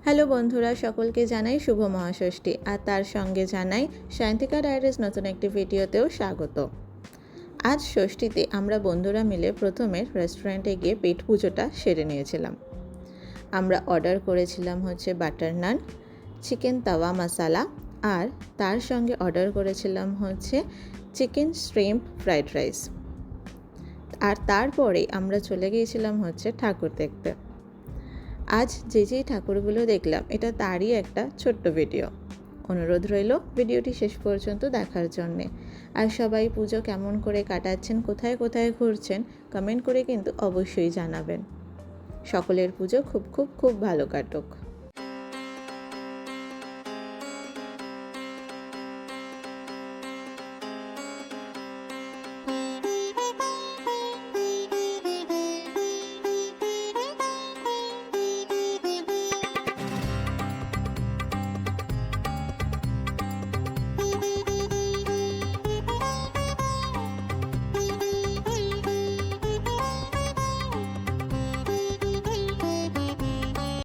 Hello বন্ধুরা, সকলকে জানাই শুভ মহাষষ্ঠী। আর তার সঙ্গে জানাই সায়ন্তিকা ডায়েরিজ নতুন একটি ভিডিওতেও স্বাগত। আজ ষষ্ঠীতে আমরা বন্ধুরা মিলে প্রথমে রেস্টুরেন্টে গিয়ে পেট পুজোটা সেরে নিয়েছিলাম। আমরা অর্ডার করেছিলাম বাটার নান, চিকেন তাওয়া মশালা, আর তার সঙ্গে অর্ডার করেছিলাম চিকেন শ্রিম্প ফ্রাইড রাইস। আর তারপরে আমরা চলে গিয়েছিলাম ঠাকুর দেখতে। আজ যেই ঠাকুরগুলো দেখলাম এটা তারই একটা ছোট্ট ভিডিও। অনুরোধ রইল ভিডিওটি শেষ পর্যন্ত দেখার জন্যে। আর সবাই পুজো কেমন করে কাটাচ্ছেন, কোথায় কোথায় ঘুরছেন, কমেন্ট করে কিন্তু অবশ্যই জানাবেন। সকলের পুজো খুব খুব খুব ভালো কাটুক।